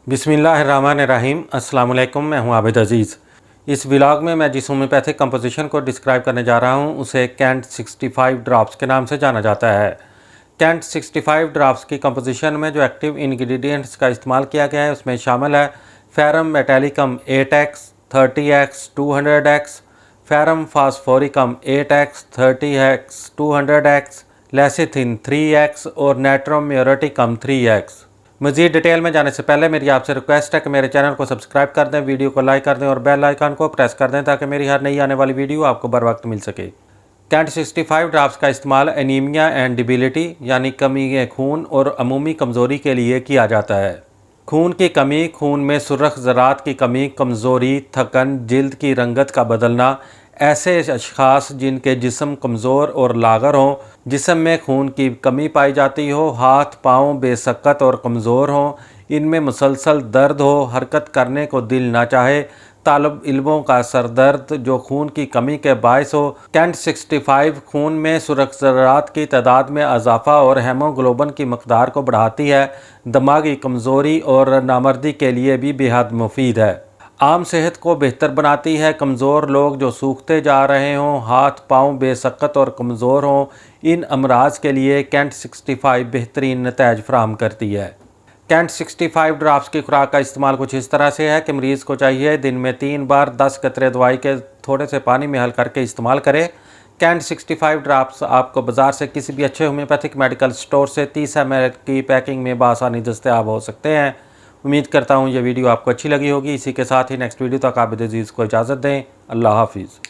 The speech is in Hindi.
बिस्मिल्लाहिर्रहमानिर्रहीम। अस्सलाम वालेकुम। मैं हूं आबिद अज़ीज़। इस व्लॉग में मैं जिस होम्योपैथिक कंपोजिशन को डिस्क्राइब करने जा रहा हूं उसे कैंट 65 ड्रॉप्स के नाम से जाना जाता है। कैंट 65 ड्रॉप्स की कंपोजिशन में जो एक्टिव इंग्रेडिएंट्स का इस्तेमाल किया गया है उसमें शामिल है ferrum metallicum 8x, 30x, 200x, ferrum phosphoricum 8x, 30x, 200x, lecithin 3x और नेट्रोम म्यूरेटिकम 3x। मज़ीद डिटेल में जाने से पहले मेरी आपसे रिक्वेस्ट है कि मेरे चैनल को सब्सक्राइब कर दें, वीडियो को लाइक कर दें और बेल आइकन को प्रेस कर दें ताकि मेरी हर नई आने वाली वीडियो आपको बर वक्त मिल सके। कैंट 65 ड्रॉप्स का इस्तेमाल एनीमिया एंड डिबिलिटी यानी कमी खून और अमूमी कमज़ोरी के लिए किया जाता है। खून की कमी, खून में सुर्ख ज़रात की कमी, कमज़ोरी, थकन, जिल्द की रंगत का बदलना, ऐसे अशख़ास जिनके जिस्म कमज़ोर और लागर हों, जिस्म में खून की कमी पाई जाती हो, हाथ पाँव बेसकत और कमज़ोर हों, इनमें मुसलसल दर्द हो, हरकत करने को दिल ना चाहे, तालब इल्मों का सरदर्द जो खून की कमी के बायस हो। कैंट 65 खून में सुर्ख ज़रात की तादाद में इजाफ़ा और हेमोग्लोबिन की मकदार को बढ़ाती है। दिमागी कमज़ोरी और नामर्दी के लिए भी बेहद मुफीद है। आम सेहत को बेहतर बनाती है। कमज़ोर लोग जो सूखते जा रहे हों, हाथ पाँव बेसकत और कमज़ोर हों, इन अमराज के लिए कैंट 65 बेहतरीन नतीजे फराहम करती है। कैंट 65 ड्रॉप्स की खुराक का इस्तेमाल कुछ इस तरह से है कि मरीज़ को चाहिए दिन में 3 बार 10 कतरे दवाई के थोड़े से पानी में हल करके इस्तेमाल करें। कैंट 65 ड्रॉप्स आपको बाज़ार से किसी भी अच्छे होम्योपैथिक मेडिकल स्टोर से 30 ml की पैकिंग में बआसानी दस्तयाब हो सकते हैं। उम्मीद करता हूँ ये वीडियो आपको अच्छी लगी होगी। इसी के साथ ही नेक्स्ट वीडियो तक आबिद अज़ीज़ को इजाज़त दें। अल्लाह हाफिज़।